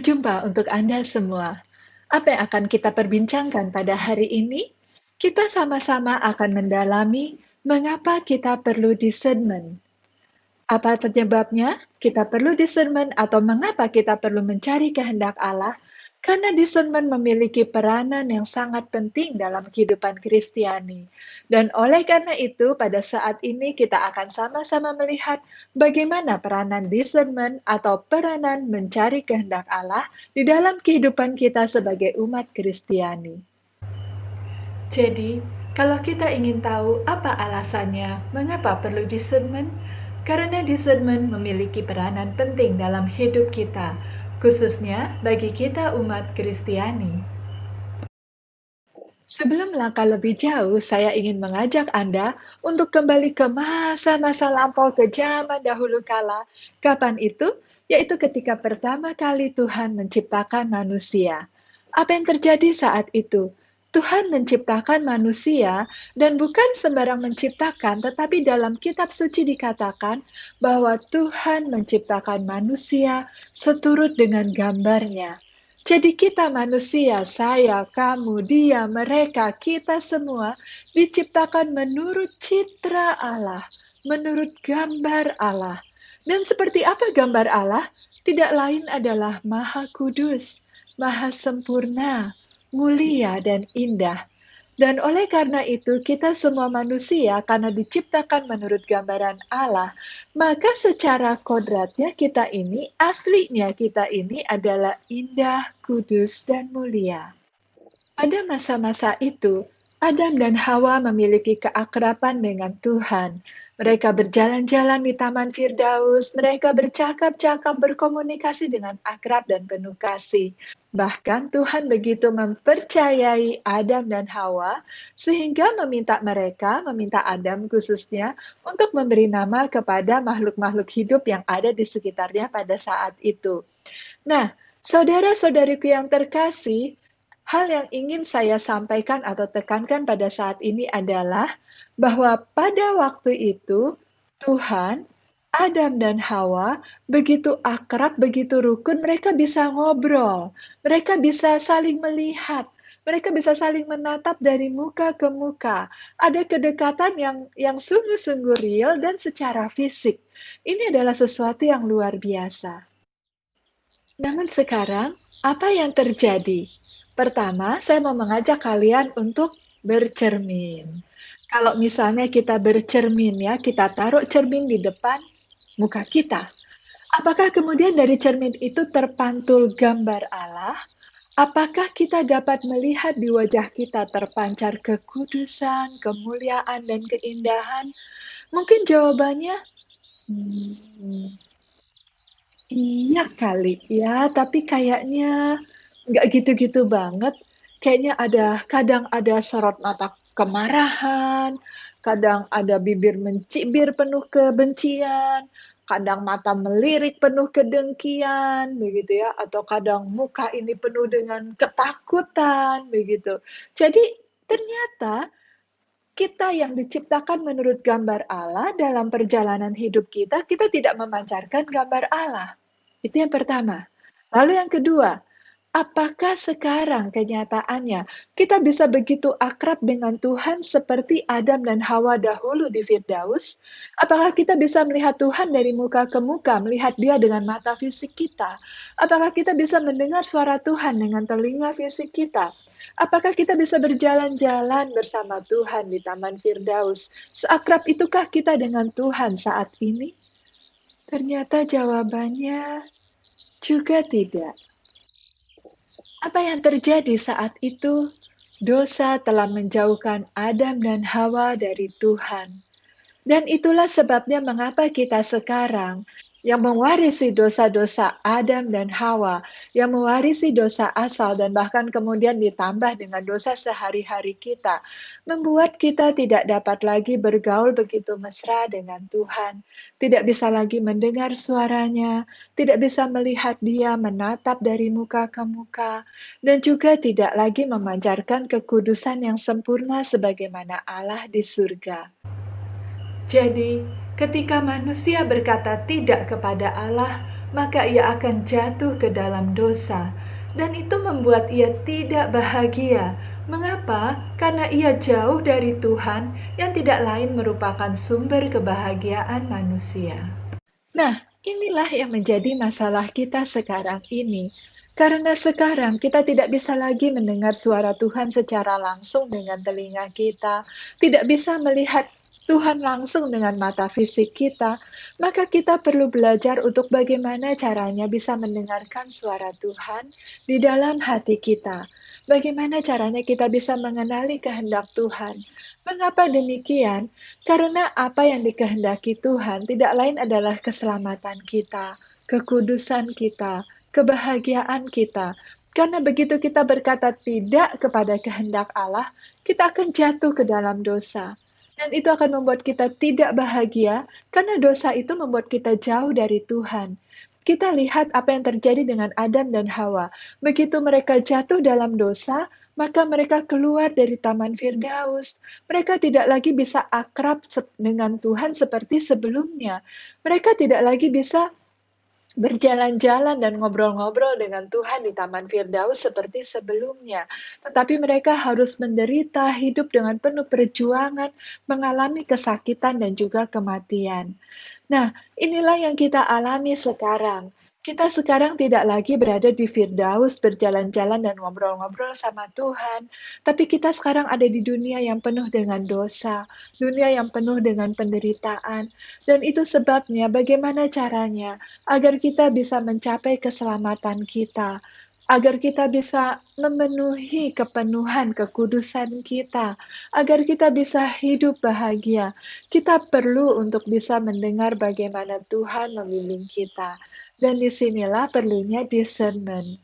Berjumpa untuk Anda semua. Apa yang akan kita perbincangkan pada hari ini? Kita sama-sama akan mendalami mengapa kita perlu discernment. Apa penyebabnya? Kita perlu discernment atau mengapa kita perlu mencari kehendak Allah? Karena discernment memiliki peranan yang sangat penting dalam kehidupan Kristiani. Dan oleh karena itu, pada saat ini kita akan sama-sama melihat bagaimana peranan discernment atau peranan mencari kehendak Allah di dalam kehidupan kita sebagai umat Kristiani. Jadi, kalau kita ingin tahu apa alasannya mengapa perlu discernment, karena discernment memiliki peranan penting dalam hidup kita, khususnya bagi kita umat Kristiani. Sebelum langkah lebih jauh, saya ingin mengajak Anda untuk kembali ke masa-masa lampau ke zaman dahulu kala. Kapan itu? Yaitu ketika pertama kali Tuhan menciptakan manusia. Apa yang terjadi saat itu? Tuhan menciptakan manusia dan bukan sembarang menciptakan, tetapi dalam kitab suci dikatakan bahwa Tuhan menciptakan manusia seturut dengan gambarnya. Jadi kita manusia, saya, kamu, dia, mereka, kita semua diciptakan menurut citra Allah, menurut gambar Allah. Dan seperti apa gambar Allah? Tidak lain adalah Maha Kudus, Maha Sempurna, mulia, dan indah. Dan oleh karena itu, kita semua manusia, karena diciptakan menurut gambaran Allah, maka secara kodratnya kita ini, aslinya kita ini adalah indah, kudus, dan mulia. Pada masa-masa itu, Adam dan Hawa memiliki keakraban dengan Tuhan. Mereka berjalan-jalan di Taman Firdaus, mereka bercakap-cakap, berkomunikasi dengan akrab dan penuh kasih. Bahkan Tuhan begitu mempercayai Adam dan Hawa, sehingga meminta Adam khususnya, untuk memberi nama kepada makhluk-makhluk hidup yang ada di sekitarnya pada saat itu. Nah, saudara-saudariku yang terkasih, hal yang ingin saya sampaikan atau tekankan pada saat ini adalah bahwa pada waktu itu Tuhan, Adam dan Hawa begitu akrab, begitu rukun, mereka bisa ngobrol, mereka bisa saling melihat, mereka bisa saling menatap dari muka ke muka. Ada kedekatan yang sungguh-sungguh real dan secara fisik. Ini adalah sesuatu yang luar biasa. Namun sekarang, apa yang terjadi? Pertama, saya mau mengajak kalian untuk bercermin. Kalau misalnya kita bercermin ya, kita taruh cermin di depan muka kita. Apakah kemudian dari cermin itu terpantul gambar Allah? Apakah kita dapat melihat di wajah kita terpancar kekudusan, kemuliaan, dan keindahan? Mungkin jawabannya, iya kali ya, tapi kayaknya nggak gitu-gitu banget. Kayaknya kadang ada sorot mata kemarahan, kadang ada bibir mencibir penuh kebencian, kadang mata melirik penuh kedengkian, begitu ya, atau kadang muka ini penuh dengan ketakutan, begitu. Jadi ternyata kita yang diciptakan menurut gambar Allah dalam perjalanan hidup kita, kita tidak memancarkan gambar Allah. Itu yang pertama. Lalu yang kedua, apakah sekarang kenyataannya kita bisa begitu akrab dengan Tuhan seperti Adam dan Hawa dahulu di Firdaus? Apakah kita bisa melihat Tuhan dari muka ke muka, melihat Dia dengan mata fisik kita? Apakah kita bisa mendengar suara Tuhan dengan telinga fisik kita? Apakah kita bisa berjalan-jalan bersama Tuhan di Taman Firdaus? Seakrab itukah kita dengan Tuhan saat ini? Ternyata jawabannya juga tidak. Apa yang terjadi saat itu? Dosa telah menjauhkan Adam dan Hawa dari Tuhan. Dan itulah sebabnya mengapa kita sekarang yang mewarisi dosa-dosa Adam dan Hawa, yang mewarisi dosa asal dan bahkan kemudian ditambah dengan dosa sehari-hari kita, membuat kita tidak dapat lagi bergaul begitu mesra dengan Tuhan, tidak bisa lagi mendengar suaranya, tidak bisa melihat Dia menatap dari muka ke muka, dan juga tidak lagi memancarkan kekudusan yang sempurna sebagaimana Allah di surga. Jadi, ketika manusia berkata tidak kepada Allah, maka ia akan jatuh ke dalam dosa, dan itu membuat ia tidak bahagia. Mengapa? Karena ia jauh dari Tuhan yang tidak lain merupakan sumber kebahagiaan manusia. Nah, inilah yang menjadi masalah kita sekarang ini. Karena sekarang kita tidak bisa lagi mendengar suara Tuhan secara langsung dengan telinga kita, tidak bisa melihat Tuhan langsung dengan mata fisik kita, maka kita perlu belajar untuk bagaimana caranya bisa mendengarkan suara Tuhan di dalam hati kita. Bagaimana caranya kita bisa mengenali kehendak Tuhan. Mengapa demikian? Karena apa yang dikehendaki Tuhan tidak lain adalah keselamatan kita, kekudusan kita, kebahagiaan kita. Karena begitu kita berkata tidak kepada kehendak Allah, kita akan jatuh ke dalam dosa. Dan itu akan membuat kita tidak bahagia, karena dosa itu membuat kita jauh dari Tuhan. Kita lihat apa yang terjadi dengan Adam dan Hawa. Begitu mereka jatuh dalam dosa, maka mereka keluar dari Taman Firdaus. Mereka tidak lagi bisa akrab dengan Tuhan seperti sebelumnya. Mereka tidak lagi bisa berjalan-jalan dan ngobrol-ngobrol dengan Tuhan di Taman Firdaus seperti sebelumnya. Tetapi mereka harus menderita, hidup dengan penuh perjuangan, mengalami kesakitan dan juga kematian. Nah, inilah yang kita alami sekarang. Kita sekarang tidak lagi berada di Firdaus, berjalan-jalan dan ngobrol-ngobrol sama Tuhan. Tapi kita sekarang ada di dunia yang penuh dengan dosa, dunia yang penuh dengan penderitaan. Dan itu sebabnya bagaimana caranya agar kita bisa mencapai keselamatan kita, agar kita bisa memenuhi kepenuhan kekudusan kita, agar kita bisa hidup bahagia. Kita perlu untuk bisa mendengar bagaimana Tuhan membimbing kita. Dan disinilah perlunya discernment.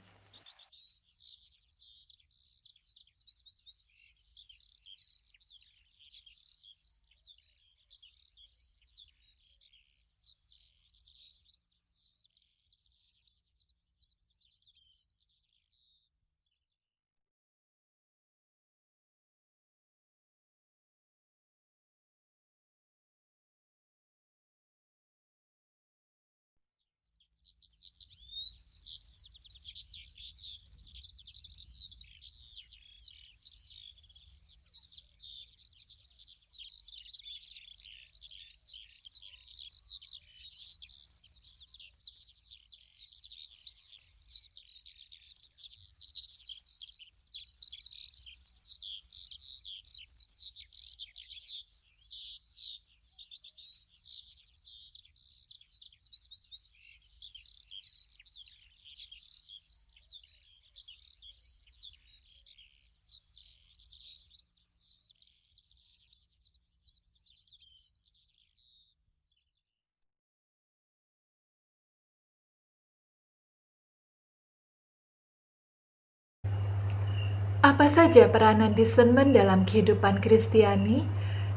Apa saja peranan discernment dalam kehidupan Kristiani?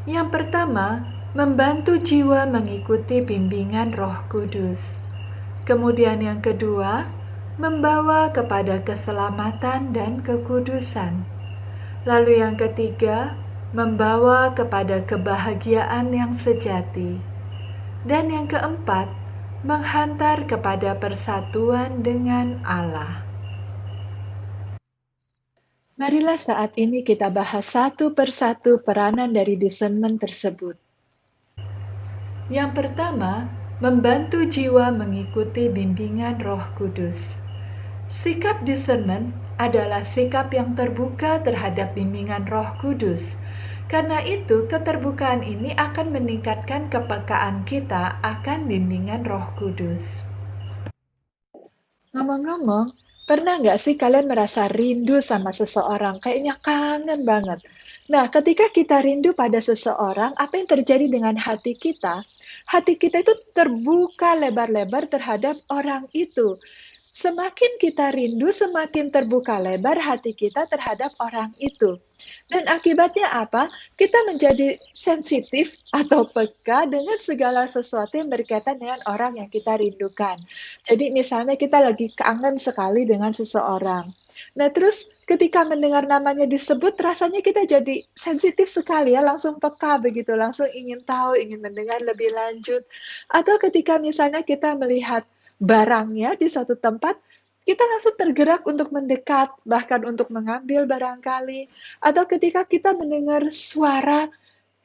Yang pertama, membantu jiwa mengikuti bimbingan Roh Kudus. Kemudian yang kedua, membawa kepada keselamatan dan kekudusan. Lalu yang ketiga, membawa kepada kebahagiaan yang sejati. Dan yang keempat, menghantar kepada persatuan dengan Allah. Marilah saat ini kita bahas satu persatu peranan dari discernment tersebut. Yang pertama, membantu jiwa mengikuti bimbingan Roh Kudus. Sikap discernment adalah sikap yang terbuka terhadap bimbingan Roh Kudus. Karena itu, keterbukaan ini akan meningkatkan kepekaan kita akan bimbingan Roh Kudus. Ngomong-ngomong, pernah nggak sih kalian merasa rindu sama seseorang? Kayaknya kangen banget. Nah, ketika kita rindu pada seseorang, apa yang terjadi dengan hati kita? Hati kita itu terbuka lebar-lebar terhadap orang itu. Semakin kita rindu, semakin terbuka lebar hati kita terhadap orang itu. Dan akibatnya apa? Kita menjadi sensitif atau peka dengan segala sesuatu yang berkaitan dengan orang yang kita rindukan. Jadi misalnya kita lagi kangen sekali dengan seseorang. Nah terus ketika mendengar namanya disebut, rasanya kita jadi sensitif sekali ya, langsung peka begitu, langsung ingin tahu, ingin mendengar lebih lanjut. Atau ketika misalnya kita melihat barangnya di suatu tempat, kita langsung tergerak untuk mendekat, bahkan untuk mengambil barangkali. Atau ketika kita mendengar suara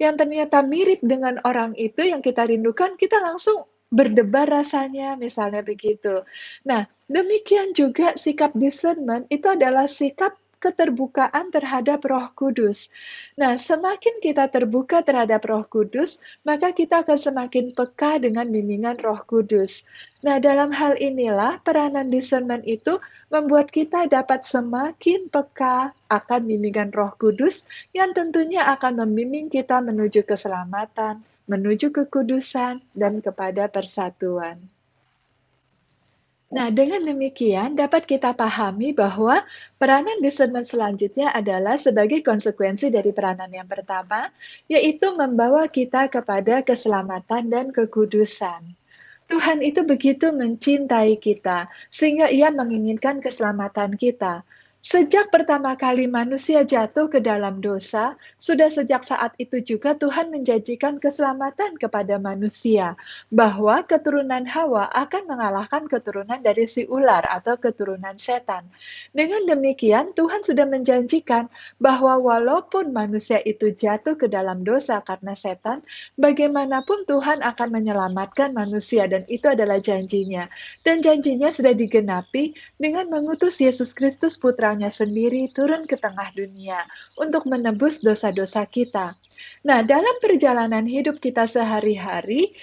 yang ternyata mirip dengan orang itu yang kita rindukan, kita langsung berdebar rasanya, misalnya begitu. Nah, demikian juga sikap discernment itu adalah sikap keterbukaan terhadap Roh Kudus. Nah, semakin kita terbuka terhadap Roh Kudus, maka kita akan semakin peka dengan bimbingan Roh Kudus. Nah, dalam hal inilah peranan discernment itu membuat kita dapat semakin peka akan bimbingan Roh Kudus yang tentunya akan membimbing kita menuju keselamatan, menuju kekudusan, dan kepada persatuan. Nah, dengan demikian dapat kita pahami bahwa peranan discernment selanjutnya adalah sebagai konsekuensi dari peranan yang pertama, yaitu membawa kita kepada keselamatan dan kekudusan. Tuhan itu begitu mencintai kita, sehingga Ia menginginkan keselamatan kita. Sejak pertama kali manusia jatuh ke dalam dosa, sudah sejak saat itu juga Tuhan menjanjikan keselamatan kepada manusia, bahwa keturunan Hawa akan mengalahkan keturunan dari si ular atau keturunan setan. Dengan demikian, Tuhan sudah menjanjikan bahwa walaupun manusia itu jatuh ke dalam dosa karena setan, bagaimanapun Tuhan akan menyelamatkan manusia dan itu adalah janjinya. Dan janjinya sudah digenapi dengan mengutus Yesus Kristus putranya sendiri turun ke tengah dunia untuk menebus dosa-dosa kita. Nah, dalam perjalanan hidup kita sehari-hari,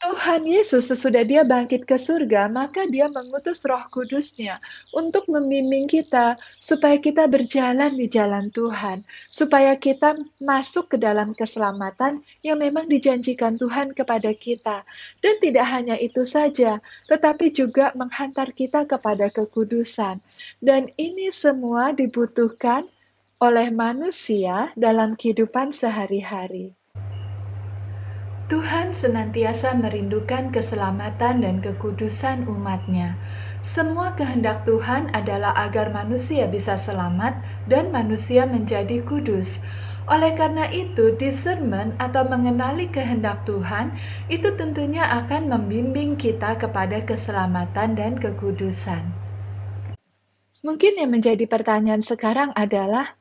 Tuhan Yesus sesudah dia bangkit ke surga, maka dia mengutus Roh Kudus-Nya untuk membimbing kita supaya kita berjalan di jalan Tuhan, supaya kita masuk ke dalam keselamatan yang memang dijanjikan Tuhan kepada kita. Dan tidak hanya itu saja, tetapi juga menghantar kita kepada kekudusan. Dan ini semua dibutuhkan oleh manusia dalam kehidupan sehari-hari. Tuhan senantiasa merindukan keselamatan dan kekudusan umat-Nya. Semua kehendak Tuhan adalah agar manusia bisa selamat dan manusia menjadi kudus. Oleh karena itu, discernment atau mengenali kehendak Tuhan itu tentunya akan membimbing kita kepada keselamatan dan kekudusan. Mungkin yang menjadi pertanyaan sekarang adalah,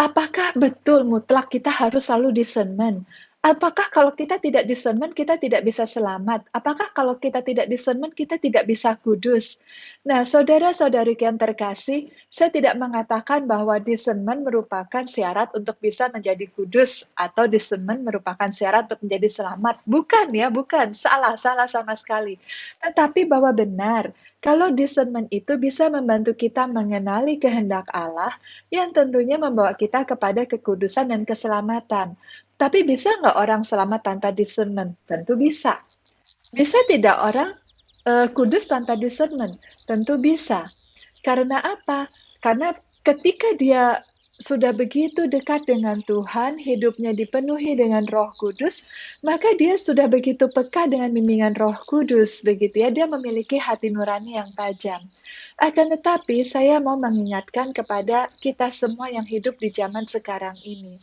apakah betul mutlak kita harus selalu discernment? Apakah kalau kita tidak discernment, kita tidak bisa selamat? Apakah kalau kita tidak discernment, kita tidak bisa kudus? Nah, saudara-saudariku yang terkasih, saya tidak mengatakan bahwa discernment merupakan syarat untuk bisa menjadi kudus, atau discernment merupakan syarat untuk menjadi selamat. Bukan ya, bukan. Salah sama sekali. Tetapi bahwa benar, kalau discernment itu bisa membantu kita mengenali kehendak Allah, yang tentunya membawa kita kepada kekudusan dan keselamatan. Tapi bisa nggak orang selamat tanpa discernment? Tentu bisa. Bisa tidak orang kudus tanpa discernment? Tentu bisa. Karena apa? Karena ketika dia sudah begitu dekat dengan Tuhan, hidupnya dipenuhi dengan Roh Kudus, maka dia sudah begitu peka dengan bimbingan Roh Kudus, begitu ya. Dia memiliki hati nurani yang tajam. Akan tetapi, saya mau mengingatkan kepada kita semua yang hidup di zaman sekarang ini.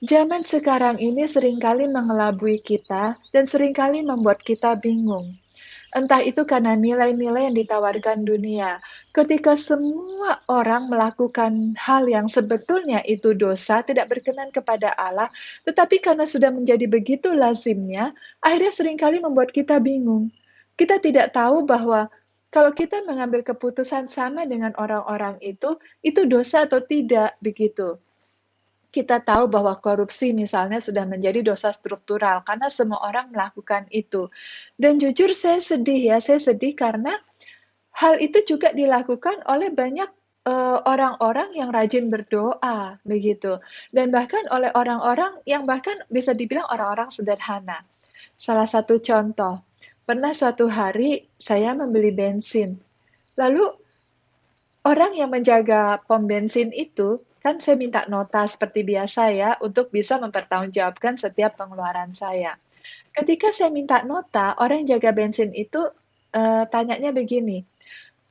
Zaman sekarang ini seringkali mengelabui kita dan seringkali membuat kita bingung. Entah itu karena nilai-nilai yang ditawarkan dunia. Ketika semua orang melakukan hal yang sebetulnya itu dosa, tidak berkenan kepada Allah, tetapi karena sudah menjadi begitu lazimnya, akhirnya seringkali membuat kita bingung. Kita tidak tahu bahwa kalau kita mengambil keputusan sama dengan orang-orang itu dosa atau tidak, begitu. Kita tahu bahwa korupsi misalnya sudah menjadi dosa struktural karena semua orang melakukan itu. Dan jujur saya sedih karena hal itu juga dilakukan oleh banyak orang-orang yang rajin berdoa, begitu. Dan bahkan oleh orang-orang yang bahkan bisa dibilang orang-orang sederhana. Salah satu contoh, pernah suatu hari saya membeli bensin. Lalu orang yang menjaga pom bensin itu, kan saya minta nota seperti biasa ya, untuk bisa mempertanggungjawabkan setiap pengeluaran saya. Ketika saya minta nota, orang yang jaga bensin itu tanyanya begini,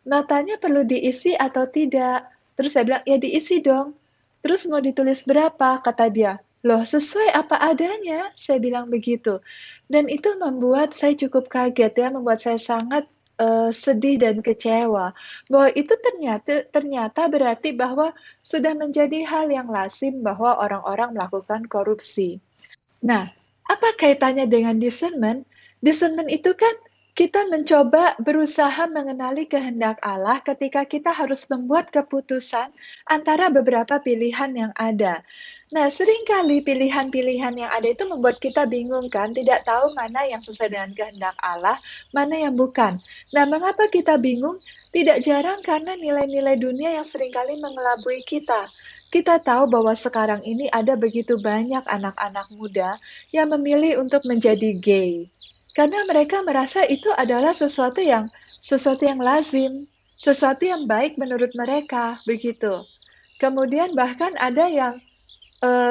notanya perlu diisi atau tidak? Terus saya bilang, ya diisi dong. Terus mau ditulis berapa? Kata dia, loh sesuai apa adanya, saya bilang begitu. Dan itu membuat saya cukup kaget ya, membuat saya sangat sedih dan kecewa, bahwa itu ternyata ternyata berarti bahwa sudah menjadi hal yang lazim bahwa orang-orang melakukan korupsi. Nah, apa kaitannya dengan discernment? Discernment itu kan kita mencoba berusaha mengenali kehendak Allah ketika kita harus membuat keputusan antara beberapa pilihan yang ada. Nah, seringkali pilihan-pilihan yang ada itu membuat kita bingung kan, tidak tahu mana yang sesuai dengan kehendak Allah, mana yang bukan. Nah, mengapa kita bingung? Tidak jarang karena nilai-nilai dunia yang seringkali mengelabui kita. Kita tahu bahwa sekarang ini ada begitu banyak anak-anak muda yang memilih untuk menjadi gay. Karena mereka merasa itu adalah sesuatu yang lazim, sesuatu yang baik menurut mereka, begitu. Kemudian bahkan ada yang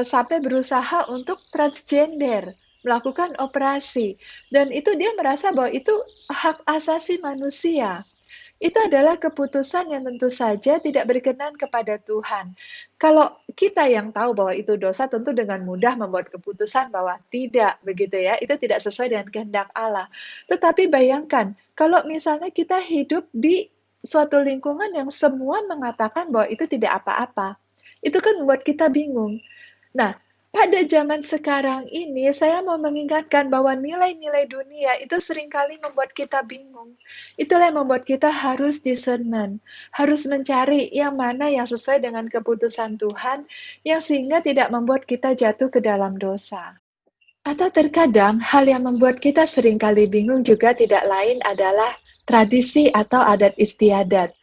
sampai berusaha untuk transgender, melakukan operasi, dan itu dia merasa bahwa itu hak asasi manusia. Itu adalah keputusan yang tentu saja tidak berkenan kepada Tuhan. Kalau kita yang tahu bahwa itu dosa, tentu dengan mudah membuat keputusan bahwa tidak, begitu ya, itu tidak sesuai dengan kehendak Allah. Tetapi bayangkan, kalau misalnya kita hidup di suatu lingkungan yang semua mengatakan bahwa itu tidak apa-apa, itu kan membuat kita bingung. Nah, pada zaman sekarang ini, saya mau mengingatkan bahwa nilai-nilai dunia itu seringkali membuat kita bingung. Itulah yang membuat kita harus discernment, harus mencari yang mana yang sesuai dengan keputusan Tuhan, yang sehingga tidak membuat kita jatuh ke dalam dosa. Atau terkadang hal yang membuat kita seringkali bingung juga tidak lain adalah tradisi atau adat istiadat.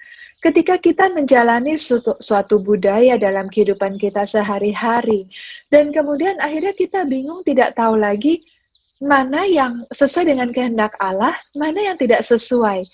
Ketika kita menjalani suatu budaya dalam kehidupan kita sehari-hari, dan kemudian akhirnya kita bingung tidak tahu lagi mana yang sesuai dengan kehendak Allah, mana yang tidak sesuai.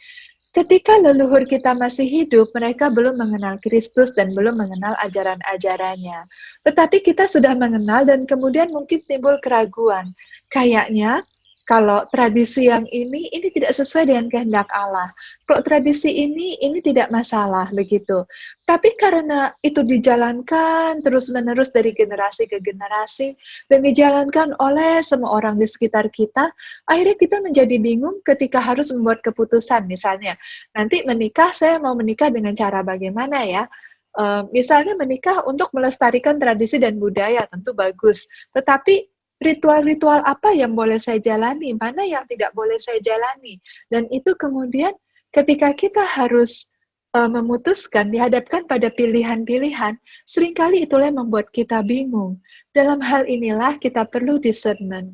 Ketika leluhur kita masih hidup, mereka belum mengenal Kristus dan belum mengenal ajaran-ajarannya. Tetapi kita sudah mengenal dan kemudian mungkin timbul keraguan. Kayaknya kalau tradisi yang ini tidak sesuai dengan kehendak Allah. Kalau tradisi ini tidak masalah begitu. Tapi karena itu dijalankan terus-menerus dari generasi ke generasi dan dijalankan oleh semua orang di sekitar kita, akhirnya kita menjadi bingung ketika harus membuat keputusan. Misalnya, nanti menikah, saya mau menikah dengan cara bagaimana ya? Misalnya menikah untuk melestarikan tradisi dan budaya, tentu bagus. Tetapi ritual-ritual apa yang boleh saya jalani, mana yang tidak boleh saya jalani. Dan itu kemudian ketika kita harus memutuskan, dihadapkan pada pilihan-pilihan, seringkali itulah yang membuat kita bingung. Dalam hal inilah kita perlu discernment.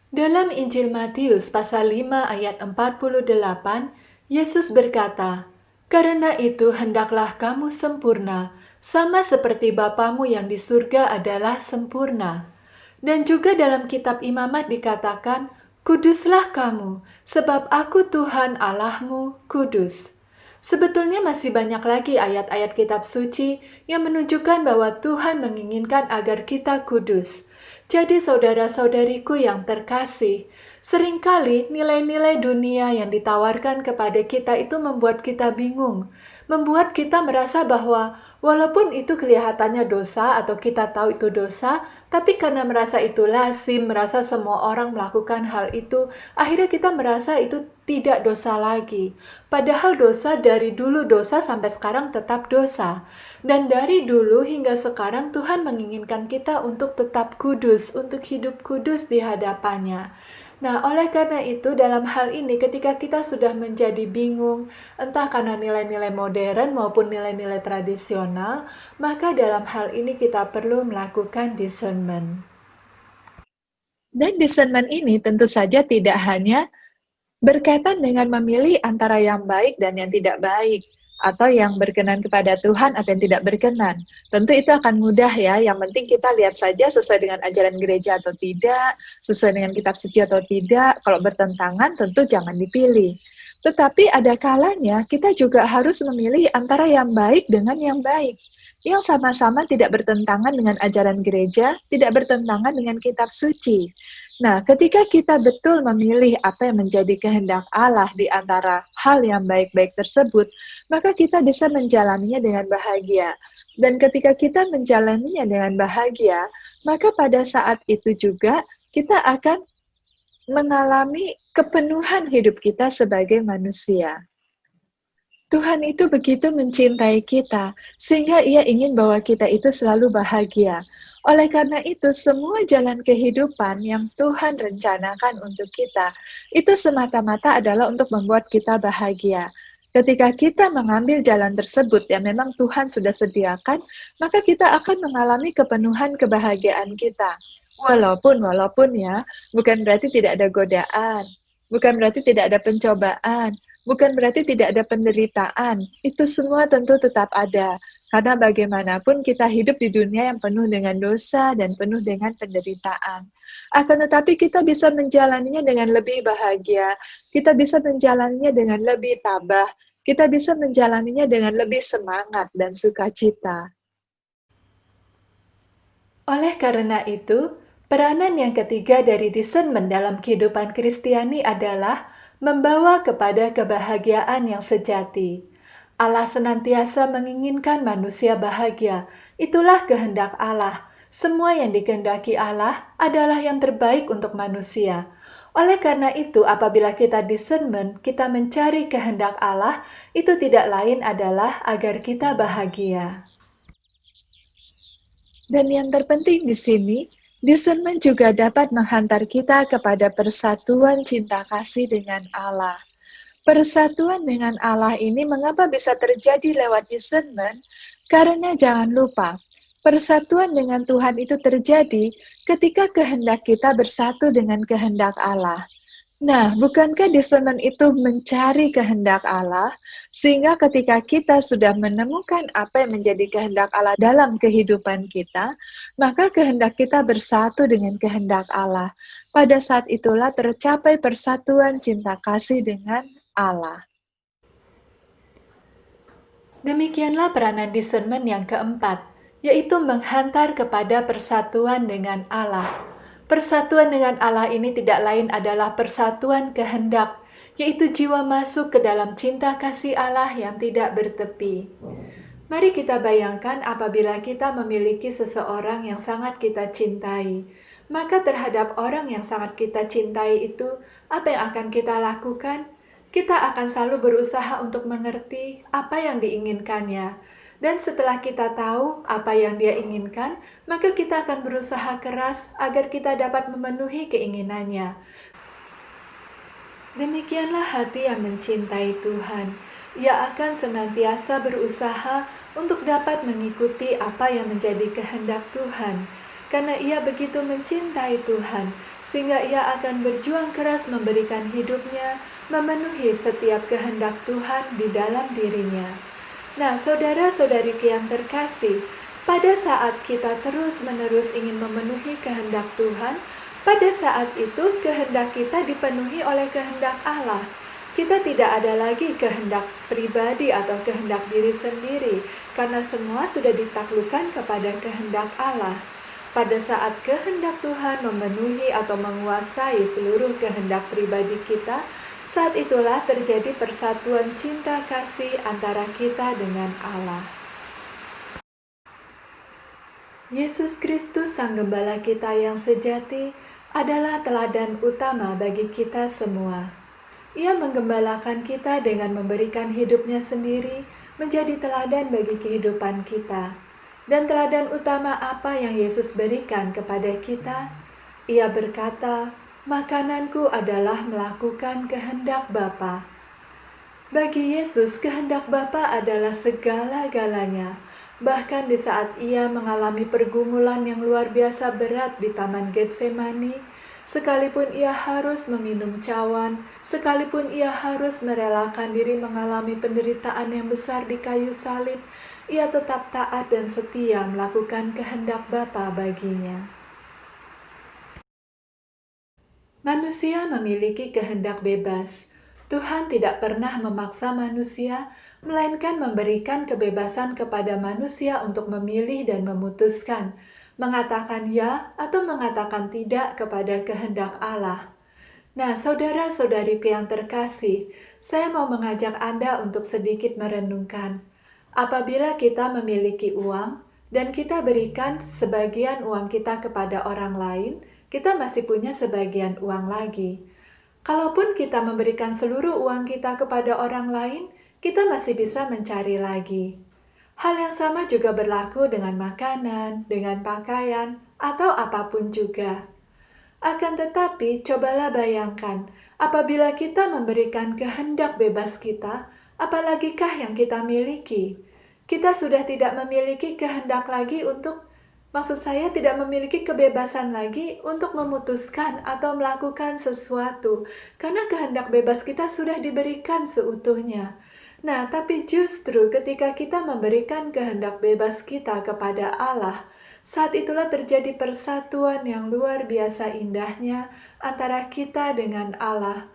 Dalam Injil Matius pasal 5 ayat 48, Yesus berkata, "Karena itu hendaklah kamu sempurna, sama seperti Bapamu yang di surga adalah sempurna." Dan juga dalam kitab Imamat dikatakan, "Kuduslah kamu, sebab aku Tuhan Allahmu kudus." Sebetulnya masih banyak lagi ayat-ayat kitab suci yang menunjukkan bahwa Tuhan menginginkan agar kita kudus. Jadi saudara-saudariku yang terkasih, seringkali nilai-nilai dunia yang ditawarkan kepada kita itu membuat kita bingung, membuat kita merasa bahwa walaupun itu kelihatannya dosa atau kita tahu itu dosa, tapi karena merasa itu lazim, merasa semua orang melakukan hal itu, akhirnya kita merasa itu tidak dosa lagi. Padahal dosa dari dulu dosa sampai sekarang tetap dosa. Dan dari dulu hingga sekarang Tuhan menginginkan kita untuk tetap kudus, untuk hidup kudus di hadapannya. Nah, oleh karena itu dalam hal ini ketika kita sudah menjadi bingung, entah karena nilai-nilai modern maupun nilai-nilai tradisional, maka dalam hal ini kita perlu melakukan discernment. Dan discernment ini tentu saja tidak hanya berkaitan dengan memilih antara yang baik dan yang tidak baik, atau yang berkenan kepada Tuhan atau yang tidak berkenan. Tentu itu akan mudah ya, yang penting kita lihat saja sesuai dengan ajaran gereja atau tidak, sesuai dengan kitab suci atau tidak. Kalau bertentangan tentu jangan dipilih. Tetapi ada kalanya kita juga harus memilih antara yang baik dengan yang baik, yang sama-sama tidak bertentangan dengan ajaran gereja, tidak bertentangan dengan kitab suci. Nah, ketika kita betul memilih apa yang menjadi kehendak Allah di antara hal yang baik-baik tersebut, maka kita bisa menjalaninya dengan bahagia. Dan ketika kita menjalaninya dengan bahagia, maka pada saat itu juga kita akan mengalami kepenuhan hidup kita sebagai manusia. Tuhan itu begitu mencintai kita, sehingga Ia ingin bahwa kita itu selalu bahagia. Oleh karena itu, semua jalan kehidupan yang Tuhan rencanakan untuk kita, itu semata-mata adalah untuk membuat kita bahagia. Ketika kita mengambil jalan tersebut yang memang Tuhan sudah sediakan, maka kita akan mengalami kepenuhan kebahagiaan kita. Walaupun ya, bukan berarti tidak ada godaan, bukan berarti tidak ada pencobaan, bukan berarti tidak ada penderitaan, itu semua tentu tetap ada. Karena bagaimanapun kita hidup di dunia yang penuh dengan dosa dan penuh dengan penderitaan. Akan tetapi kita bisa menjalaninya dengan lebih bahagia, kita bisa menjalaninya dengan lebih tabah, kita bisa menjalaninya dengan lebih semangat dan sukacita. Oleh karena itu, peranan yang ketiga dari discernment dalam kehidupan Kristiani adalah membawa kepada kebahagiaan yang sejati. Allah senantiasa menginginkan manusia bahagia. Itulah kehendak Allah. Semua yang dikehendaki Allah adalah yang terbaik untuk manusia. Oleh karena itu, apabila kita discernment, kita mencari kehendak Allah, itu tidak lain adalah agar kita bahagia. Dan yang terpenting di sini, discernment juga dapat menghantar kita kepada persatuan cinta kasih dengan Allah. Persatuan dengan Allah ini mengapa bisa terjadi lewat discernment? Karena jangan lupa, persatuan dengan Tuhan itu terjadi ketika kehendak kita bersatu dengan kehendak Allah. Nah, bukankah discernment itu mencari kehendak Allah, sehingga ketika kita sudah menemukan apa yang menjadi kehendak Allah dalam kehidupan kita, maka kehendak kita bersatu dengan kehendak Allah. Pada saat itulah tercapai persatuan cinta kasih dengan Allah. Demikianlah peranan discernment yang keempat, yaitu menghantar kepada persatuan dengan Allah. Persatuan dengan Allah ini tidak lain adalah persatuan kehendak, yaitu jiwa masuk ke dalam cinta kasih Allah yang tidak bertepi. Mari kita bayangkan apabila kita memiliki seseorang yang sangat kita cintai, maka terhadap orang yang sangat kita cintai itu, apa yang akan kita lakukan? Kita akan selalu berusaha untuk mengerti apa yang diinginkannya. Dan setelah kita tahu apa yang dia inginkan, maka kita akan berusaha keras agar kita dapat memenuhi keinginannya. Demikianlah hati yang mencintai Tuhan. Ia akan senantiasa berusaha untuk dapat mengikuti apa yang menjadi kehendak Tuhan. Karena ia begitu mencintai Tuhan, sehingga ia akan berjuang keras memberikan hidupnya, memenuhi setiap kehendak Tuhan di dalam dirinya. Nah, saudara-saudariku yang terkasih, pada saat kita terus-menerus ingin memenuhi kehendak Tuhan, pada saat itu kehendak kita dipenuhi oleh kehendak Allah. Kita tidak ada lagi kehendak pribadi atau kehendak diri sendiri, karena semua sudah ditaklukkan kepada kehendak Allah. Pada saat kehendak Tuhan memenuhi atau menguasai seluruh kehendak pribadi kita, saat itulah terjadi persatuan cinta kasih antara kita dengan Allah. Yesus Kristus, Sang Gembala kita yang sejati, adalah teladan utama bagi kita semua. Ia menggembalakan kita dengan memberikan hidupnya sendiri menjadi teladan bagi kehidupan kita. Dan teladan utama apa yang Yesus berikan kepada kita? Ia berkata, "Makananku adalah melakukan kehendak Bapa." Bagi Yesus, kehendak Bapa adalah segala-galanya. Bahkan di saat ia mengalami pergumulan yang luar biasa berat di Taman Getsemani, sekalipun ia harus meminum cawan, sekalipun ia harus merelakan diri mengalami penderitaan yang besar di kayu salib, ia tetap taat dan setia melakukan kehendak Bapa baginya. Manusia memiliki kehendak bebas. Tuhan tidak pernah memaksa manusia, melainkan memberikan kebebasan kepada manusia untuk memilih dan memutuskan, mengatakan ya atau mengatakan tidak kepada kehendak Allah. Nah, saudara-saudariku yang terkasih, saya mau mengajak Anda untuk sedikit merenungkan. Apabila kita memiliki uang dan kita berikan sebagian uang kita kepada orang lain, kita masih punya sebagian uang lagi. Kalaupun kita memberikan seluruh uang kita kepada orang lain, kita masih bisa mencari lagi. Hal yang sama juga berlaku dengan makanan, dengan pakaian, atau apapun juga. Akan tetapi, cobalah bayangkan, apabila kita memberikan kehendak bebas kita, apalagikah yang kita miliki? Kita sudah tidak memiliki kehendak lagi untuk, maksud saya tidak memiliki kebebasan lagi untuk memutuskan atau melakukan sesuatu, karena kehendak bebas kita sudah diberikan seutuhnya. Nah, tapi justru ketika kita memberikan kehendak bebas kita kepada Allah, saat itulah terjadi persatuan yang luar biasa indahnya antara kita dengan Allah.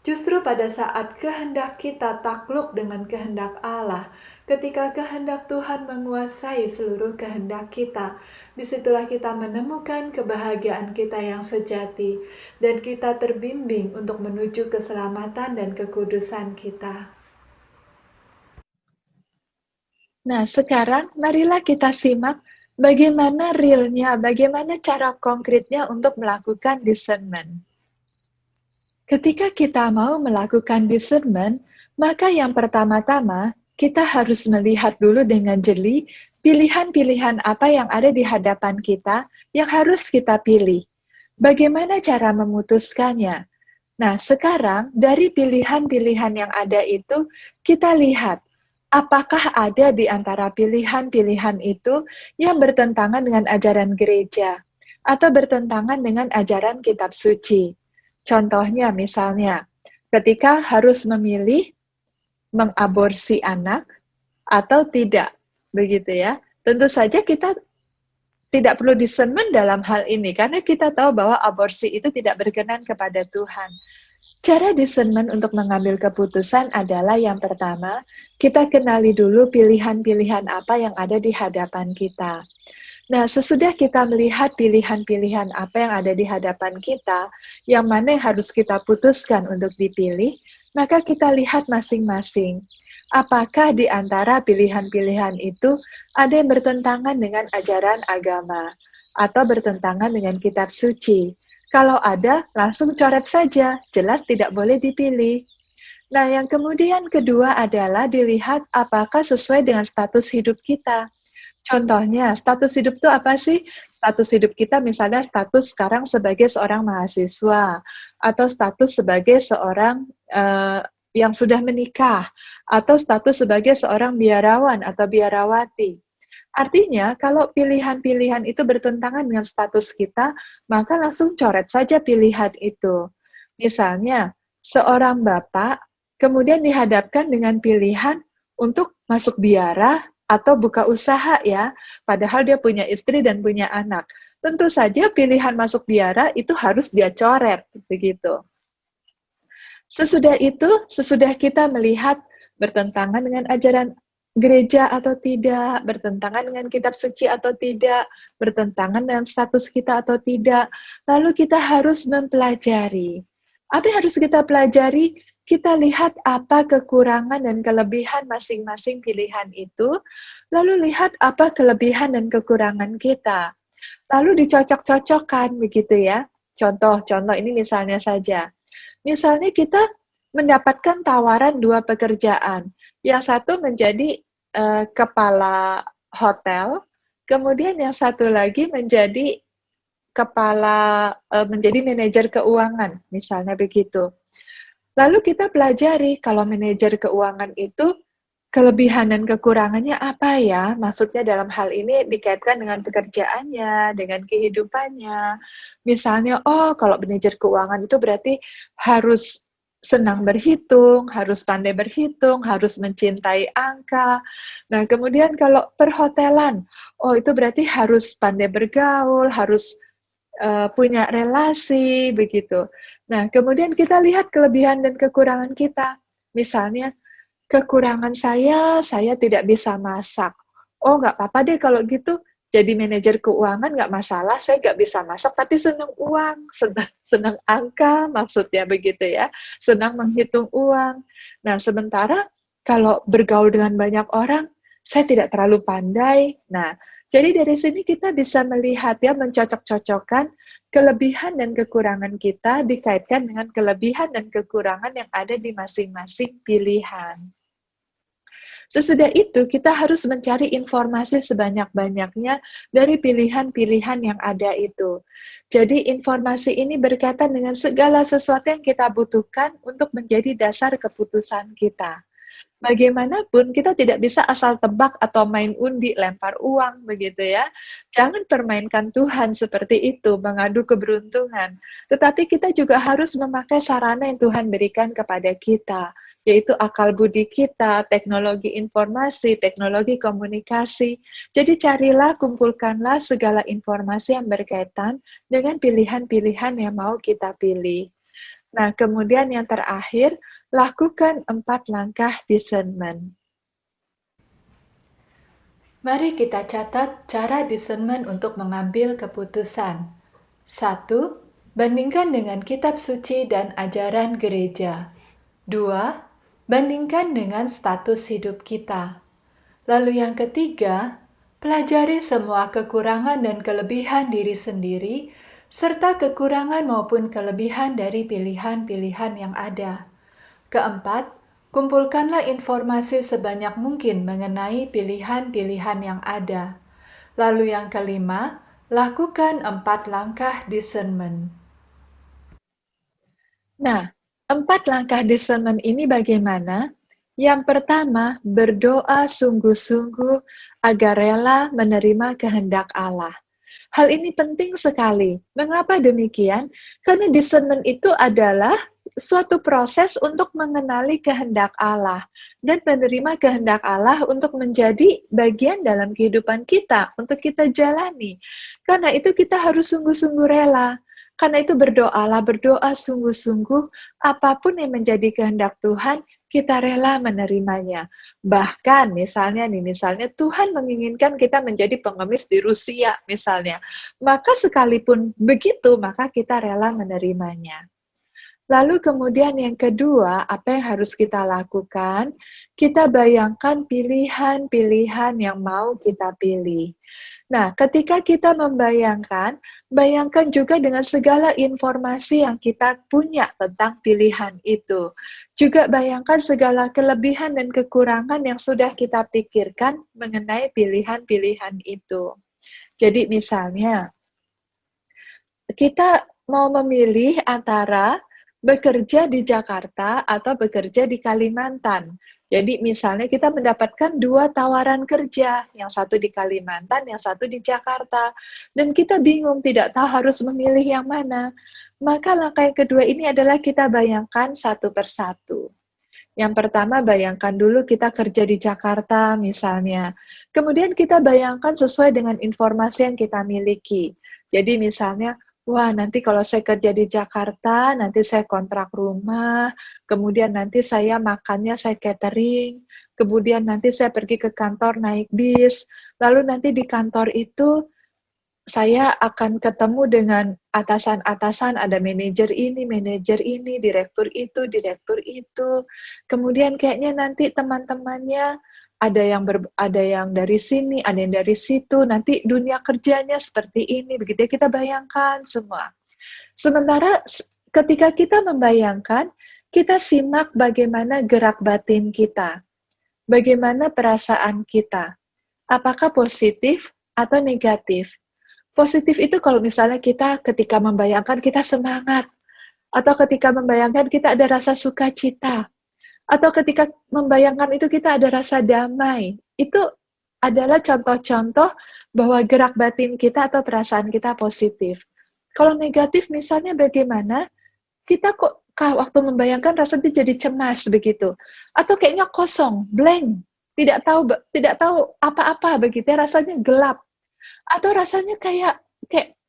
Justru pada saat kehendak kita takluk dengan kehendak Allah, ketika kehendak Tuhan menguasai seluruh kehendak kita, disitulah kita menemukan kebahagiaan kita yang sejati, dan kita terbimbing untuk menuju keselamatan dan kekudusan kita. Nah, sekarang marilah kita simak bagaimana realnya, bagaimana cara konkretnya untuk melakukan discernment. Ketika kita mau melakukan discernment, maka yang pertama-tama kita harus melihat dulu dengan jeli pilihan-pilihan apa yang ada di hadapan kita yang harus kita pilih. Bagaimana cara memutuskannya? Nah, sekarang dari pilihan-pilihan yang ada itu, kita lihat apakah ada di antara pilihan-pilihan itu yang bertentangan dengan ajaran gereja atau bertentangan dengan ajaran kitab suci. Contohnya misalnya, ketika harus memilih mengaborsi anak atau tidak, begitu ya. Tentu saja kita tidak perlu discernment dalam hal ini, karena kita tahu bahwa aborsi itu tidak berkenan kepada Tuhan. Cara discernment untuk mengambil keputusan adalah yang pertama, kita kenali dulu pilihan-pilihan apa yang ada di hadapan kita. Nah, sesudah kita melihat pilihan-pilihan apa yang ada di hadapan kita, yang mana yang harus kita putuskan untuk dipilih, maka kita lihat masing-masing. Apakah di antara pilihan-pilihan itu ada yang bertentangan dengan ajaran agama atau bertentangan dengan kitab suci? Kalau ada, langsung coret saja, jelas tidak boleh dipilih. Nah, yang kemudian kedua adalah dilihat apakah sesuai dengan status hidup kita. Contohnya, status hidup itu apa sih? Status hidup kita misalnya status sekarang sebagai seorang mahasiswa, atau status sebagai seorang yang sudah menikah, atau status sebagai seorang biarawan atau biarawati. Artinya, kalau pilihan-pilihan itu bertentangan dengan status kita, maka langsung coret saja pilihan itu. Misalnya, seorang bapak kemudian dihadapkan dengan pilihan untuk masuk biara atau buka usaha ya, padahal dia punya istri dan punya anak. Tentu saja pilihan masuk biara itu harus dia coret, begitu. Sesudah itu, sesudah kita melihat bertentangan dengan ajaran gereja atau tidak, bertentangan dengan kitab suci atau tidak, bertentangan dengan status kita atau tidak, lalu kita harus mempelajari. Apa yang harus kita pelajari? Kita lihat apa kekurangan dan kelebihan masing-masing pilihan itu, lalu lihat apa kelebihan dan kekurangan kita. Lalu dicocok-cocokkan, begitu ya. Contoh ini misalnya saja. Misalnya kita mendapatkan tawaran 2 pekerjaan. Yang satu menjadi kepala hotel, kemudian yang satu lagi menjadi menjadi manajer keuangan, misalnya begitu. Lalu kita pelajari kalau manajer keuangan itu kelebihan dan kekurangannya apa ya? Maksudnya dalam hal ini dikaitkan dengan pekerjaannya, dengan kehidupannya. Misalnya, kalau manajer keuangan itu berarti harus senang berhitung, harus pandai berhitung, harus mencintai angka. Nah, kemudian kalau perhotelan, itu berarti harus pandai bergaul, harus punya relasi, begitu. Nah, kemudian kita lihat kelebihan dan kekurangan kita. Misalnya, kekurangan saya tidak bisa masak. Nggak apa-apa deh kalau gitu, jadi manajer keuangan nggak masalah, saya nggak bisa masak, tapi senang uang, senang angka, maksudnya begitu ya, senang menghitung uang. Nah, sementara kalau bergaul dengan banyak orang, saya tidak terlalu pandai. Nah, jadi dari sini kita bisa melihat ya, mencocok-cocokkan Kelebihan dan kekurangan kita dikaitkan dengan kelebihan dan kekurangan yang ada di masing-masing pilihan. Sesudah itu, kita harus mencari informasi sebanyak-banyaknya dari pilihan-pilihan yang ada itu. Jadi, informasi ini berkaitan dengan segala sesuatu yang kita butuhkan untuk menjadi dasar keputusan kita. Bagaimanapun, kita tidak bisa asal tebak atau main undi, lempar uang, begitu ya. Jangan permainkan Tuhan seperti itu, mengadu keberuntungan. Tetapi kita juga harus memakai sarana yang Tuhan berikan kepada kita, yaitu akal budi kita, teknologi informasi, teknologi komunikasi. Jadi carilah, kumpulkanlah segala informasi yang berkaitan dengan pilihan-pilihan yang mau kita pilih. Nah, kemudian yang terakhir, lakukan 4 langkah discernment. Mari kita catat cara discernment untuk mengambil keputusan. 1. Bandingkan dengan kitab suci dan ajaran gereja. 2. Bandingkan dengan status hidup kita. Lalu yang ketiga, pelajari semua kekurangan dan kelebihan diri sendiri, serta kekurangan maupun kelebihan dari pilihan-pilihan yang ada. Keempat, kumpulkanlah informasi sebanyak mungkin mengenai pilihan-pilihan yang ada. Lalu yang kelima, lakukan 4 langkah discernment. Nah, 4 langkah discernment ini bagaimana? Yang pertama, berdoa sungguh-sungguh agar rela menerima kehendak Allah. Hal ini penting sekali. Mengapa demikian? Karena discernment itu adalah suatu proses untuk mengenali kehendak Allah dan menerima kehendak Allah untuk menjadi bagian dalam kehidupan kita, untuk kita jalani. Karena itu kita harus sungguh-sungguh rela. Karena itu berdoalah, berdoa sungguh-sungguh, apapun yang menjadi kehendak Tuhan, kita rela menerimanya. Bahkan misalnya Tuhan menginginkan kita menjadi pengemis di Rusia misalnya. Maka sekalipun begitu, maka kita rela menerimanya. Lalu kemudian yang kedua, apa yang harus kita lakukan? Kita bayangkan pilihan-pilihan yang mau kita pilih. Nah, ketika kita membayangkan, bayangkan juga dengan segala informasi yang kita punya tentang pilihan itu. Juga bayangkan segala kelebihan dan kekurangan yang sudah kita pikirkan mengenai pilihan-pilihan itu. Jadi misalnya, kita mau memilih antara bekerja di Jakarta atau bekerja di Kalimantan. Jadi misalnya kita mendapatkan 2 tawaran kerja, yang satu di Kalimantan, yang satu di Jakarta. Dan kita bingung, tidak tahu harus memilih yang mana. Maka langkah yang kedua ini adalah kita bayangkan satu persatu. Yang pertama, bayangkan dulu kita kerja di Jakarta misalnya. Kemudian kita bayangkan sesuai dengan informasi yang kita miliki. Jadi misalnya, wah, nanti kalau saya kerja di Jakarta, nanti saya kontrak rumah, kemudian nanti saya makannya saya catering, kemudian nanti saya pergi ke kantor naik bis, lalu nanti di kantor itu saya akan ketemu dengan atasan-atasan, ada manajer ini, direktur itu. Kemudian kayaknya nanti teman-temannya ada yang dari sini, ada yang dari situ, nanti dunia kerjanya seperti ini, begitu ya, kita bayangkan semua. Sementara ketika kita membayangkan, kita simak bagaimana gerak batin kita, bagaimana perasaan kita, apakah positif atau negatif. Positif itu kalau misalnya kita ketika membayangkan kita semangat, atau ketika membayangkan kita ada rasa sukacita, atau ketika membayangkan itu kita ada rasa damai. Itu adalah contoh-contoh bahwa gerak batin kita atau perasaan kita positif. Kalau negatif misalnya bagaimana? Kita kok waktu membayangkan rasanya jadi cemas begitu. Atau kayaknya kosong, blank, tidak tahu apa-apa begitu, rasanya gelap. Atau rasanya kayak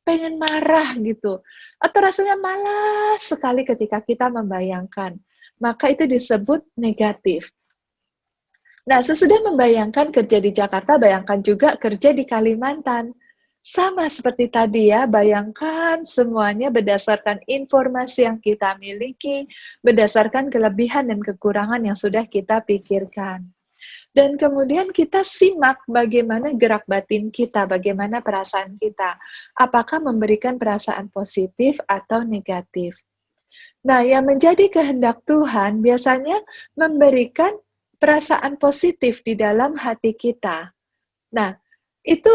pengen marah gitu. Atau rasanya malas sekali ketika kita membayangkan. Maka itu disebut negatif. Nah, sesudah membayangkan kerja di Jakarta, bayangkan juga kerja di Kalimantan. Sama seperti tadi ya, bayangkan semuanya berdasarkan informasi yang kita miliki, berdasarkan kelebihan dan kekurangan yang sudah kita pikirkan. Dan kemudian kita simak bagaimana gerak batin kita, bagaimana perasaan kita. Apakah memberikan perasaan positif atau negatif. Nah, yang menjadi kehendak Tuhan biasanya memberikan perasaan positif di dalam hati kita. Nah, itu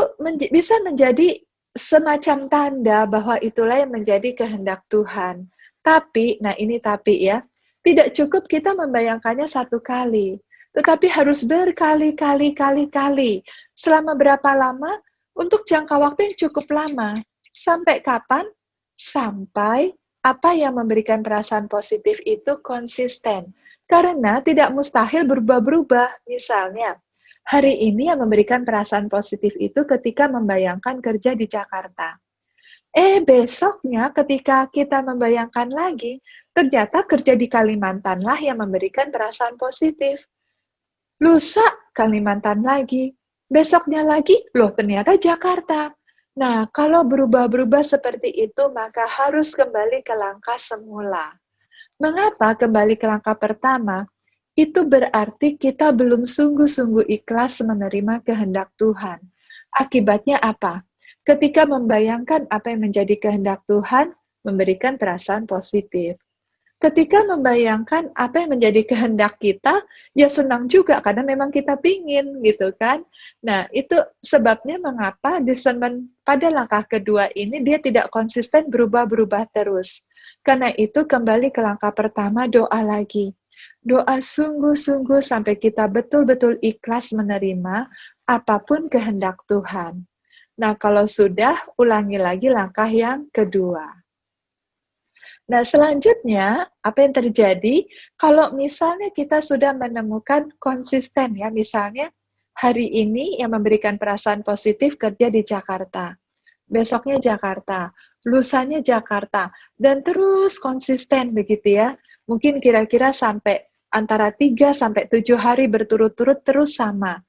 bisa menjadi semacam tanda bahwa itulah yang menjadi kehendak Tuhan. Tapi, nah ini tapi ya, tidak cukup kita membayangkannya satu kali, tetapi harus berkali-kali. Selama berapa lama? Untuk jangka waktu yang cukup lama. Sampai kapan? Sampai apa yang memberikan perasaan positif itu konsisten. Karena tidak mustahil berubah-berubah. Misalnya, hari ini yang memberikan perasaan positif itu ketika membayangkan kerja di Jakarta. Besoknya ketika kita membayangkan lagi, ternyata kerja di Kalimantanlah yang memberikan perasaan positif. Lusa Kalimantan lagi, besoknya lagi, loh ternyata Jakarta. Nah, kalau berubah-berubah seperti itu, maka harus kembali ke langkah semula. Mengapa kembali ke langkah pertama? Itu berarti kita belum sungguh-sungguh ikhlas menerima kehendak Tuhan. Akibatnya apa? Ketika membayangkan apa yang menjadi kehendak Tuhan, memberikan perasaan positif. Ketika membayangkan apa yang menjadi kehendak kita, ya senang juga karena memang kita pingin gitu kan. Nah, itu sebabnya mengapa discernment pada langkah kedua ini dia tidak konsisten berubah-berubah terus. Karena itu kembali ke langkah pertama, doa lagi. Doa sungguh-sungguh sampai kita betul-betul ikhlas menerima apapun kehendak Tuhan. Nah, kalau sudah, ulangi lagi langkah yang kedua. Nah, selanjutnya, apa yang terjadi kalau misalnya kita sudah menemukan konsisten ya, misalnya hari ini yang memberikan perasaan positif kerja di Jakarta, besoknya Jakarta, lusanya Jakarta, dan terus konsisten begitu ya. Mungkin kira-kira sampai antara 3 sampai 7 hari berturut-turut terus sama.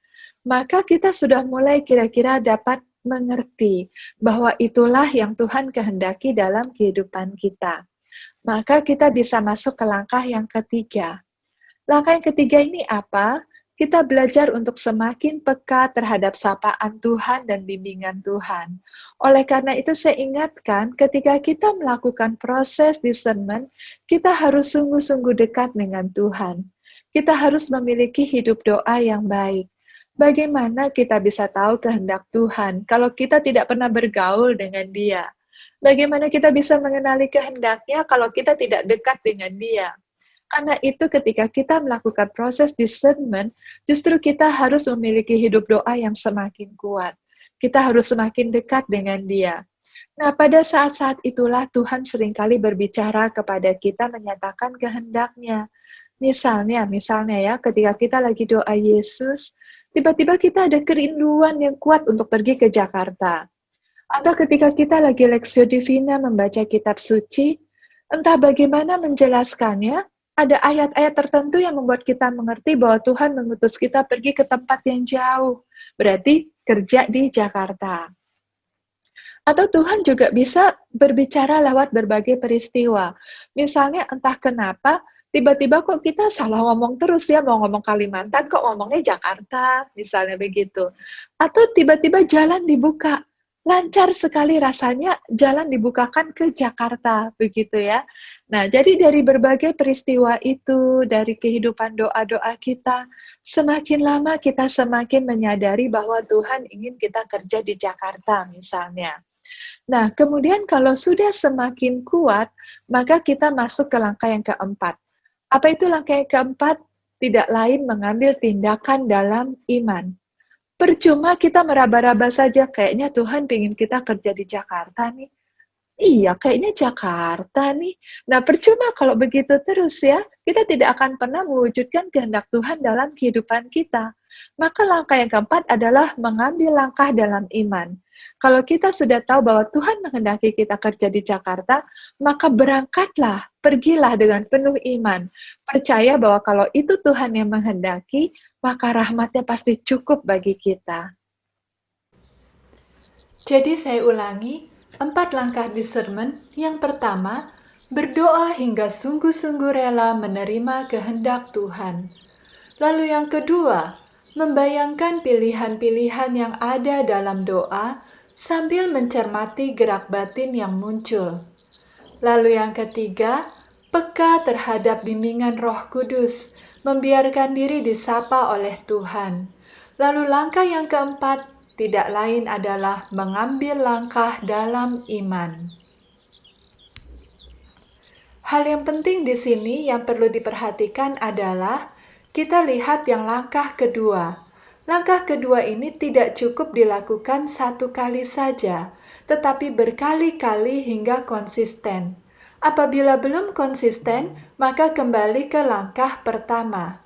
Maka kita sudah mulai kira-kira dapat mengerti bahwa itulah yang Tuhan kehendaki dalam kehidupan kita. Maka kita bisa masuk ke langkah yang ketiga. Langkah yang ketiga ini apa? Kita belajar untuk semakin peka terhadap sapaan Tuhan dan bimbingan Tuhan. Oleh karena itu saya ingatkan ketika kita melakukan proses discernment, kita harus sungguh-sungguh dekat dengan Tuhan. Kita harus memiliki hidup doa yang baik. Bagaimana kita bisa tahu kehendak Tuhan kalau kita tidak pernah bergaul dengan Dia? Bagaimana kita bisa mengenali kehendaknya kalau kita tidak dekat dengan Dia? Karena itu ketika kita melakukan proses discernment, justru kita harus memiliki hidup doa yang semakin kuat. Kita harus semakin dekat dengan Dia. Nah, pada saat-saat itulah Tuhan seringkali berbicara kepada kita menyatakan kehendaknya. Misalnya ya, ketika kita lagi doa Yesus, tiba-tiba kita ada kerinduan yang kuat untuk pergi ke Jakarta. Atau ketika kita lagi Lectio Divina membaca kitab suci, entah bagaimana menjelaskannya, ada ayat-ayat tertentu yang membuat kita mengerti bahwa Tuhan mengutus kita pergi ke tempat yang jauh. Berarti kerja di Jakarta. Atau Tuhan juga bisa berbicara lewat berbagai peristiwa. Misalnya entah kenapa, tiba-tiba kok kita salah ngomong terus ya, mau ngomong Kalimantan, kok ngomongnya Jakarta, misalnya begitu. Atau tiba-tiba jalan dibuka. Lancar sekali rasanya jalan dibukakan ke Jakarta, begitu ya. Nah, jadi dari berbagai peristiwa itu, dari kehidupan doa-doa kita, semakin lama kita semakin menyadari bahwa Tuhan ingin kita kerja di Jakarta, misalnya. Nah, kemudian kalau sudah semakin kuat, maka kita masuk ke langkah yang keempat. Apa itu langkah yang keempat? Tidak lain mengambil tindakan dalam iman. Percuma kita meraba-raba saja, kayaknya Tuhan ingin kita kerja di Jakarta nih. Iya, kayaknya Jakarta nih. Nah, percuma kalau begitu terus ya, kita tidak akan pernah mewujudkan kehendak Tuhan dalam kehidupan kita. Maka langkah yang keempat adalah mengambil langkah dalam iman. Kalau kita sudah tahu bahwa Tuhan menghendaki kita kerja di Jakarta, maka berangkatlah, pergilah dengan penuh iman. Percaya bahwa kalau itu Tuhan yang menghendaki, maka rahmatnya pasti cukup bagi kita. Jadi saya ulangi, 4 langkah discernment. Yang pertama, berdoa hingga sungguh-sungguh rela menerima kehendak Tuhan. Lalu yang kedua, membayangkan pilihan-pilihan yang ada dalam doa sambil mencermati gerak batin yang muncul. Lalu yang ketiga, peka terhadap bimbingan Roh Kudus, membiarkan diri disapa oleh Tuhan. Lalu langkah yang keempat, tidak lain adalah mengambil langkah dalam iman. Hal yang penting di sini yang perlu diperhatikan adalah kita lihat yang langkah kedua. Langkah kedua ini tidak cukup dilakukan satu kali saja, tetapi berkali-kali hingga konsisten. Apabila belum konsisten, maka kembali ke langkah pertama.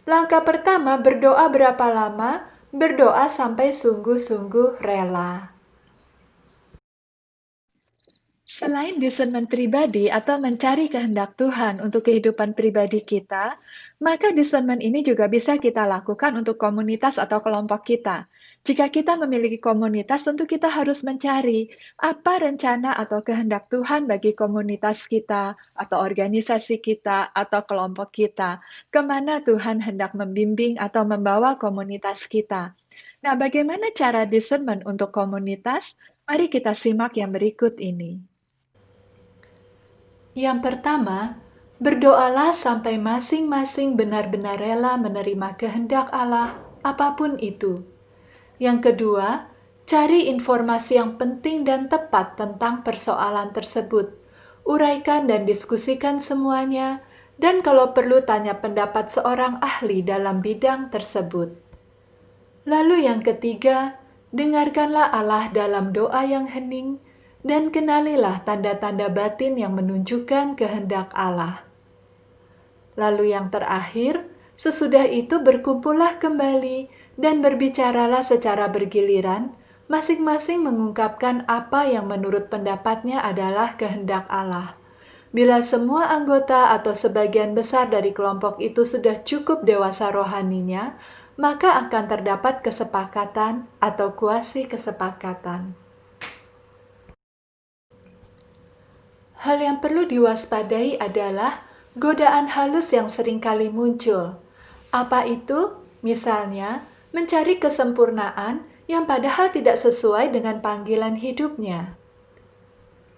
Langkah pertama, berdoa berapa lama? Berdoa sampai sungguh-sungguh rela. Selain discernment pribadi atau mencari kehendak Tuhan untuk kehidupan pribadi kita, maka discernment ini juga bisa kita lakukan untuk komunitas atau kelompok kita. Jika kita memiliki komunitas, tentu kita harus mencari apa rencana atau kehendak Tuhan bagi komunitas kita, atau organisasi kita, atau kelompok kita. Kemana Tuhan hendak membimbing atau membawa komunitas kita. Nah, bagaimana cara discernment untuk komunitas? Mari kita simak yang berikut ini. Yang pertama, berdoalah sampai masing-masing benar-benar rela menerima kehendak Allah, apapun itu. Yang kedua, cari informasi yang penting dan tepat tentang persoalan tersebut. Uraikan dan diskusikan semuanya, dan kalau perlu tanya pendapat seorang ahli dalam bidang tersebut. Lalu yang ketiga, dengarkanlah Allah dalam doa yang hening, dan kenalilah tanda-tanda batin yang menunjukkan kehendak Allah. Lalu yang terakhir, sesudah itu berkumpullah kembali dan berbicaralah secara bergiliran, masing-masing mengungkapkan apa yang menurut pendapatnya adalah kehendak Allah. Bila semua anggota atau sebagian besar dari kelompok itu sudah cukup dewasa rohaninya, maka akan terdapat kesepakatan atau kuasi kesepakatan. Hal yang perlu diwaspadai adalah godaan halus yang seringkali muncul. Apa itu? Misalnya, mencari kesempurnaan yang padahal tidak sesuai dengan panggilan hidupnya.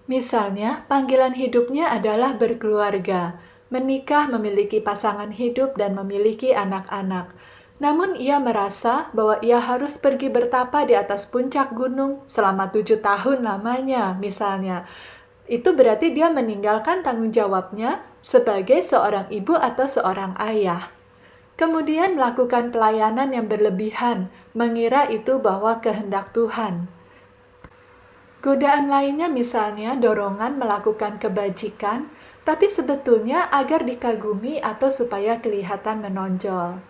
Misalnya, panggilan hidupnya adalah berkeluarga, menikah, memiliki pasangan hidup, dan memiliki anak-anak. Namun ia merasa bahwa ia harus pergi bertapa di atas puncak gunung selama 7 tahun lamanya, misalnya. Itu berarti dia meninggalkan tanggung jawabnya sebagai seorang ibu atau seorang ayah. Kemudian melakukan pelayanan yang berlebihan, mengira itu bahwa kehendak Tuhan. Godaan lainnya misalnya dorongan melakukan kebajikan, tapi sebetulnya agar dikagumi atau supaya kelihatan menonjol.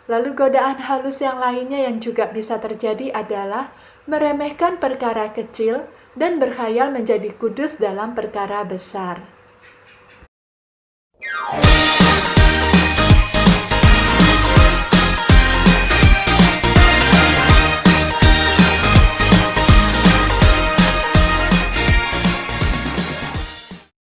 Lalu godaan halus yang lainnya yang juga bisa terjadi adalah meremehkan perkara kecil dan berkhayal menjadi kudus dalam perkara besar.